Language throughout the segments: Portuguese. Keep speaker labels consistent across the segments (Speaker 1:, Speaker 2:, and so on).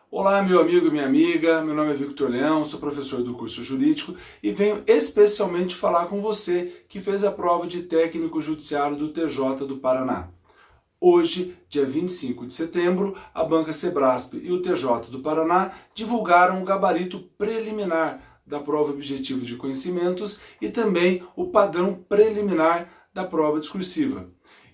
Speaker 1: Olá, meu amigo e minha amiga, meu nome é Victor Leão, sou professor do curso jurídico e venho especialmente falar com você que fez a prova de técnico judiciário do TJ do Paraná. Hoje, dia 25 de setembro, a Banca Sebrasp e o TJ do Paraná divulgaram o gabarito preliminar da prova objetiva de conhecimentos e também o padrão preliminar da prova discursiva.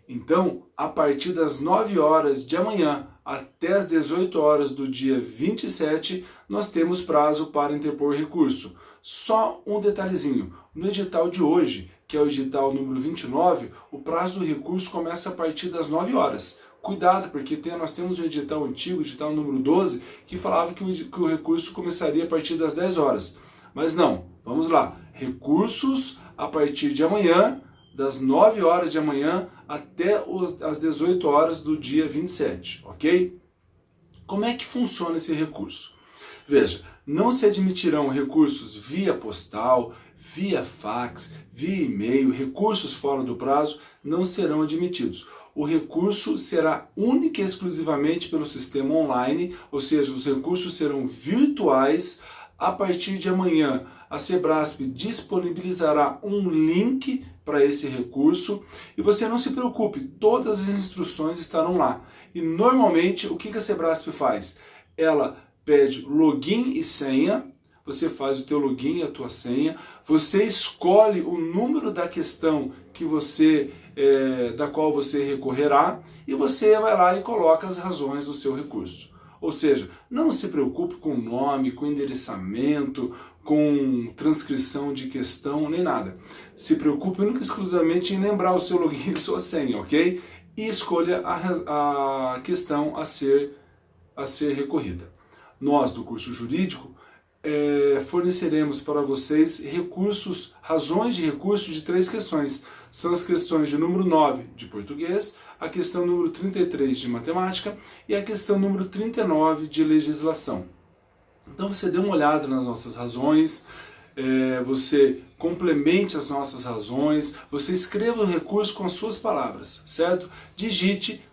Speaker 1: Então, a partir das 9 horas de amanhã até as 18 horas do dia 27, nós temos prazo para interpor recurso. Só um detalhezinho, no edital de hoje, que é o edital número 29, o prazo do recurso começa a partir das 9 horas. Cuidado, porque nós temos um edital antigo, o edital número 12, que falava que o recurso começaria a partir das 10 horas. Mas não, vamos lá, recursos a partir de amanhã, das 9 horas de amanhã até as 18 horas do dia 27, ok? Como é que funciona esse recurso? Veja, não se admitirão recursos via postal, via fax, via e-mail, recursos fora do prazo não serão admitidos. O recurso será única e exclusivamente pelo sistema online, ou seja, os recursos serão virtuais. A partir de amanhã, a Sebrasp disponibilizará um link para esse recurso e você não se preocupe, todas as instruções estarão lá. E normalmente, o que a Sebrasp faz? Ela pede login e senha, você faz o teu login e a tua senha, você escolhe o número da questão que da qual você recorrerá e você vai lá e coloca as razões do seu recurso. Ou seja, não se preocupe com nome, com endereçamento, com transcrição de questão, nem nada. Se preocupe única e exclusivamente em lembrar o seu login e sua senha, ok? E escolha a questão a ser recorrida. Nós, do curso jurídico, forneceremos para vocês razões de recurso de 3 questões. São as questões de número 9 de português, a questão número 33 de matemática e a questão número 39 de legislação. Então você dê uma olhada nas nossas razões, você complemente as nossas razões, você escreva o recurso com as suas palavras, certo? Digite,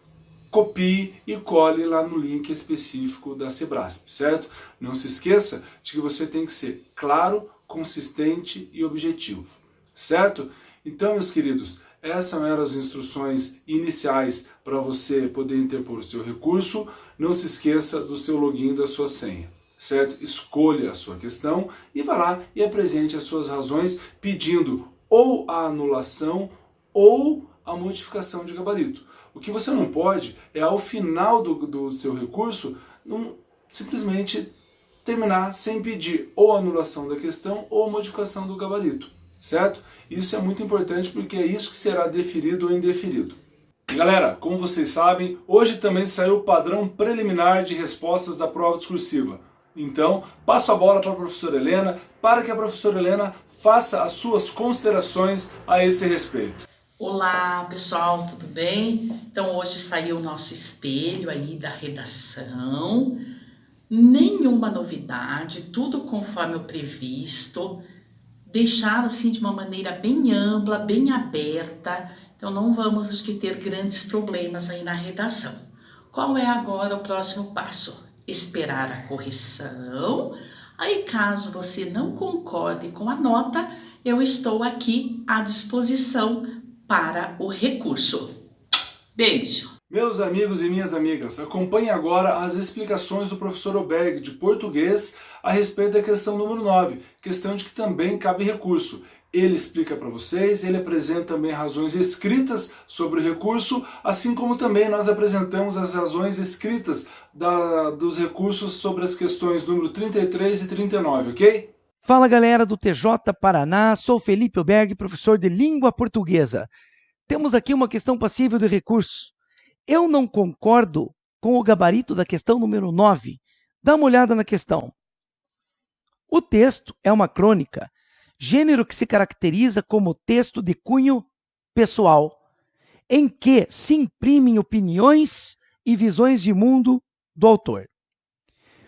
Speaker 1: copie e cole lá no link específico da Sebrasp, certo? Não se esqueça de que você tem que ser claro, consistente e objetivo, certo? Então, meus queridos, essas eram as instruções iniciais para você poder interpor o seu recurso. Não se esqueça do seu login e da sua senha, certo? Escolha a sua questão e vá lá e apresente as suas razões pedindo ou a anulação ou a modificação de gabarito. O que você não pode é, ao final do seu recurso, simplesmente terminar sem pedir ou anulação da questão ou modificação do gabarito, certo? Isso é muito importante porque é isso que será deferido ou indeferido. Galera, como vocês sabem, hoje também saiu o padrão preliminar de respostas da prova discursiva. Então, passo a bola para a professora Helena, para que a professora Helena faça as suas considerações a esse respeito.
Speaker 2: Olá pessoal, tudo bem? Então hoje saiu o nosso espelho aí da redação, nenhuma novidade, tudo conforme o previsto, deixaram assim de uma maneira bem ampla, bem aberta, então não vamos acho que ter grandes problemas aí na redação. Qual é agora o próximo passo? Esperar a correção, aí caso você não concorde com a nota, eu estou aqui à disposição para o recurso. Beijo!
Speaker 1: Meus amigos e minhas amigas, acompanhe agora as explicações do professor Oberg de português a respeito da questão número 9, questão de que também cabe recurso. Ele explica para vocês, ele apresenta também razões escritas sobre o recurso, assim como também nós apresentamos as razões escritas dos recursos sobre as questões número 33 e 39, ok?
Speaker 3: Fala galera do TJ Paraná, sou Felipe Oberg, professor de língua portuguesa. Temos aqui uma questão passível de recurso. Eu não concordo com o gabarito da questão número 9. Dá uma olhada na questão. O texto é uma crônica, gênero que se caracteriza como texto de cunho pessoal, em que se imprimem opiniões e visões de mundo do autor.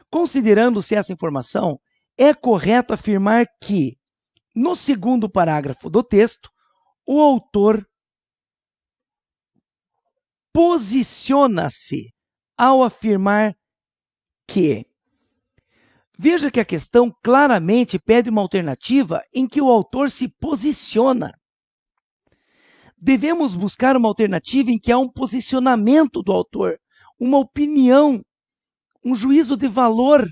Speaker 3: Considerando-se essa informação, é correto afirmar que, no segundo parágrafo do texto, o autor posiciona-se ao afirmar que Veja que a questão claramente pede uma alternativa em que o autor se posiciona. Devemos buscar uma alternativa em que há um posicionamento do autor, uma opinião, um juízo de valor,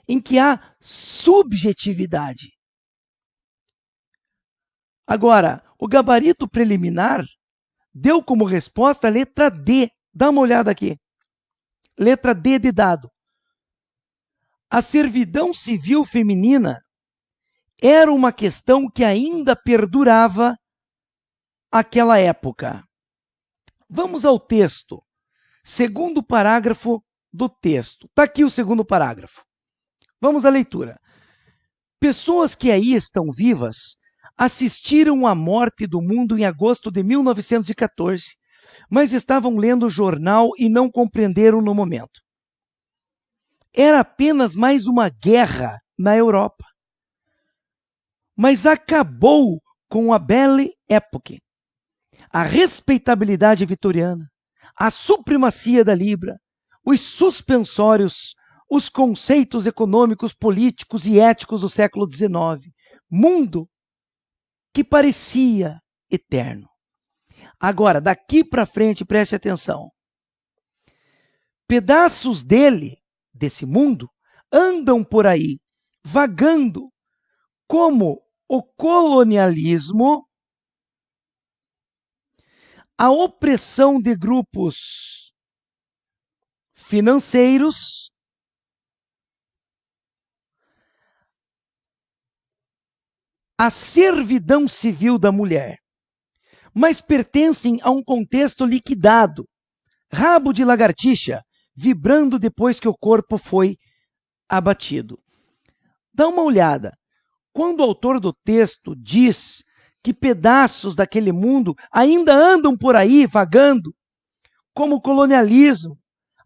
Speaker 3: em que há subjetividade. Agora, o gabarito preliminar deu como resposta a letra D. Dá uma olhada aqui. Letra D de dado. A servidão civil feminina era uma questão que ainda perdurava àquela época. Vamos ao texto. Segundo parágrafo do texto. Está aqui o segundo parágrafo. Vamos à leitura. Pessoas que aí estão vivas assistiram à morte do mundo em agosto de 1914, mas estavam lendo o jornal e não compreenderam no momento. Era apenas mais uma guerra na Europa. Mas acabou com a Belle Époque, a respeitabilidade vitoriana, a supremacia da Libra, os suspensórios, os conceitos econômicos, políticos e éticos do século XIX. Mundo que parecia eterno. Agora, daqui para frente, preste atenção. Pedaços dele, desse mundo, andam por aí, vagando, como o colonialismo, a opressão de grupos financeiros, a servidão civil da mulher, mas pertencem a um contexto liquidado, rabo de lagartixa, vibrando depois que o corpo foi abatido. Dá uma olhada. Quando o autor do texto diz que pedaços daquele mundo ainda andam por aí vagando, como o colonialismo,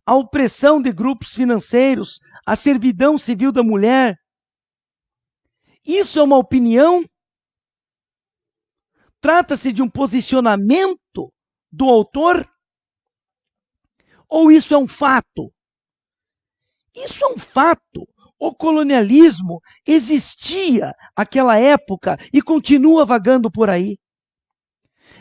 Speaker 3: a opressão de grupos financeiros, a servidão civil da mulher, isso é uma opinião? Trata-se de um posicionamento do autor? Ou isso é um fato? Isso é um fato. O colonialismo existia naquela época e continua vagando por aí.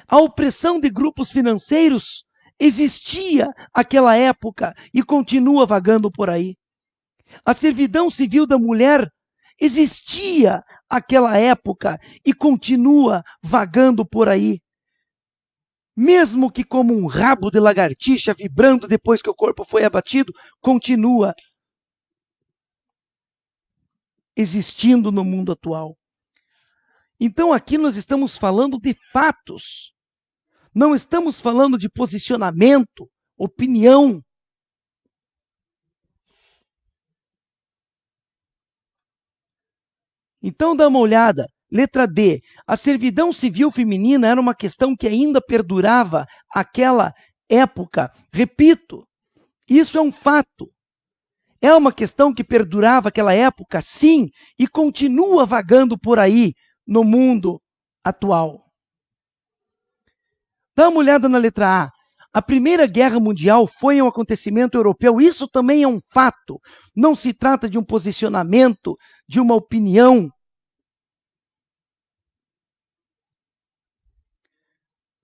Speaker 3: A opressão de grupos financeiros existia naquela época e continua vagando por aí. A servidão civil da mulher existia naquela época e continua vagando por aí. Mesmo que como um rabo de lagartixa vibrando depois que o corpo foi abatido, continua existindo no mundo atual. Então aqui nós estamos falando de fatos. Não estamos falando de posicionamento, opinião. Então dá uma olhada. Letra D. A servidão civil feminina era uma questão que ainda perdurava àquela época. Repito, isso é um fato. É uma questão que perdurava àquela época, sim, e continua vagando por aí no mundo atual. Dá uma olhada na letra A. A Primeira Guerra Mundial foi um acontecimento europeu. Isso também é um fato. Não se trata de um posicionamento, de uma opinião.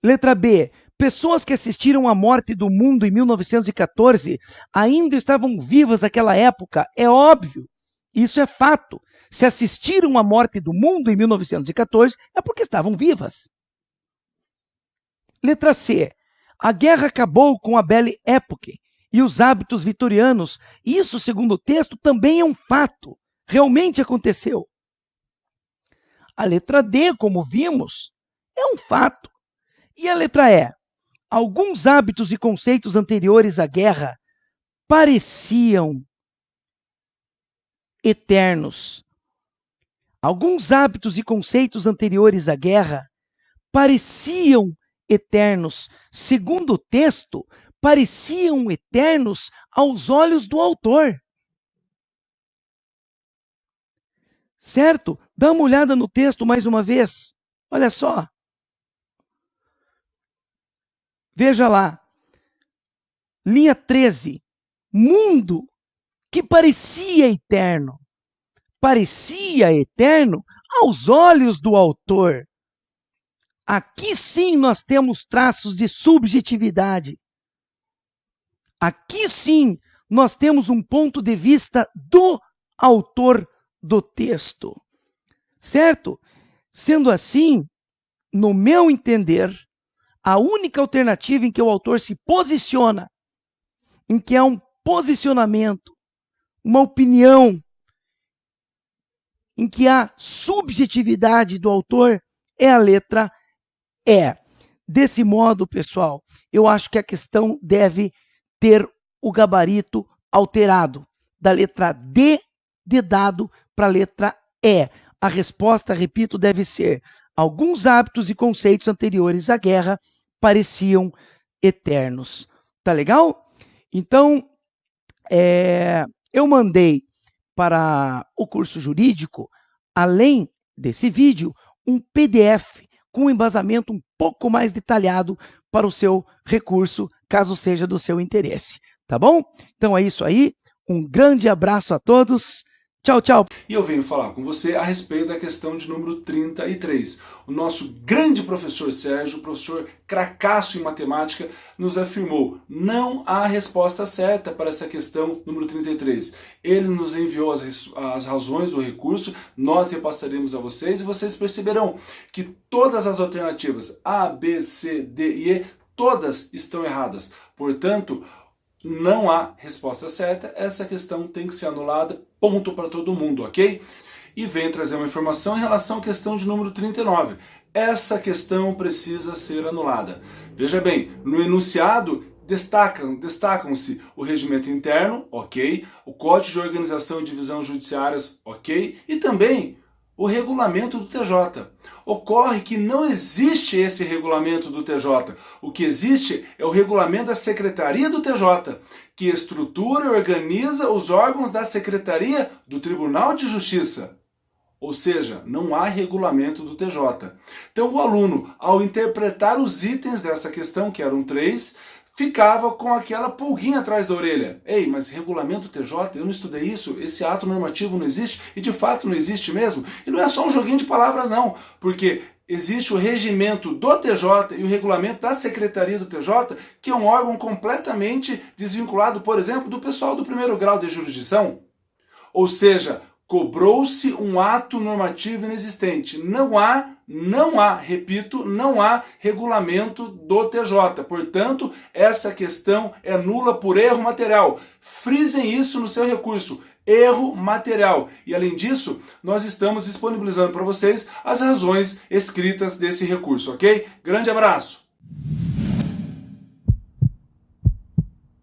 Speaker 3: Letra B. Pessoas que assistiram à morte do mundo em 1914 ainda estavam vivas naquela época. É óbvio. Isso é fato. Se assistiram à morte do mundo em 1914, é porque estavam vivas. Letra C. A guerra acabou com a Belle Époque e os hábitos vitorianos. Isso, segundo o texto, também é um fato. Realmente aconteceu. A letra D, como vimos, é um fato. E a letra E? Alguns hábitos e conceitos anteriores à guerra pareciam eternos. Alguns hábitos e conceitos anteriores à guerra pareciam eternos. Segundo o texto, pareciam eternos aos olhos do autor. Certo? Dá uma olhada no texto mais uma vez. Olha só. Veja lá. Linha 13. Mundo que parecia eterno. Parecia eterno aos olhos do autor. Aqui sim nós temos traços de subjetividade. Aqui sim nós temos um ponto de vista do autor do texto. Certo? Sendo assim, no meu entender, a única alternativa em que o autor se posiciona, em que há um posicionamento, uma opinião, em que há subjetividade do autor, é a letra E. Desse modo, pessoal, eu acho que a questão deve ter o gabarito alterado, da letra D de dado para a letra E. A resposta, repito, deve ser: alguns hábitos e conceitos anteriores à guerra pareciam eternos. Tá legal? Então, eu mandei para o curso jurídico, além desse vídeo, um PDF com um embasamento um pouco mais detalhado para o seu recurso, caso seja do seu interesse. Tá bom? Então é isso aí. Um grande abraço a todos. Tchau, tchau.
Speaker 1: E eu venho falar com você a respeito da questão de número 33. O nosso grande professor Sérgio, professor cracasso em matemática, nos afirmou: não há resposta certa para essa questão número 33. Ele nos enviou as razões do recurso, nós repassaremos a vocês e vocês perceberão que todas as alternativas A, B, C, D e E, todas estão erradas. Portanto, não há resposta certa, essa questão tem que ser anulada, ponto para todo mundo, ok? E venho trazer uma informação em relação à questão de número 39. Essa questão precisa ser anulada. Veja bem, no enunciado destacam-se o regimento interno, ok? O Código de Organização e Divisão Judiciárias, ok? E também o regulamento do TJ. Ocorre que não existe esse regulamento do TJ. O que existe é o regulamento da Secretaria do TJ, que estrutura e organiza os órgãos da Secretaria do Tribunal de Justiça. Ou seja, não há regulamento do TJ. Então o aluno, ao interpretar os itens dessa questão, que eram 3, ficava com aquela pulguinha atrás da orelha. Ei, mas regulamento TJ, eu não estudei isso, esse ato normativo não existe, e de fato não existe mesmo. E não é só um joguinho de palavras não, porque existe o regimento do TJ e o regulamento da Secretaria do TJ, que é um órgão completamente desvinculado, por exemplo, do pessoal do primeiro grau de jurisdição. Ou seja, cobrou-se um ato normativo inexistente. Não há, repito, não há regulamento do TJ. Portanto, essa questão é nula por erro material. Frisem isso no seu recurso. Erro material. E além disso, nós estamos disponibilizando para vocês as razões escritas desse recurso, ok? Grande abraço!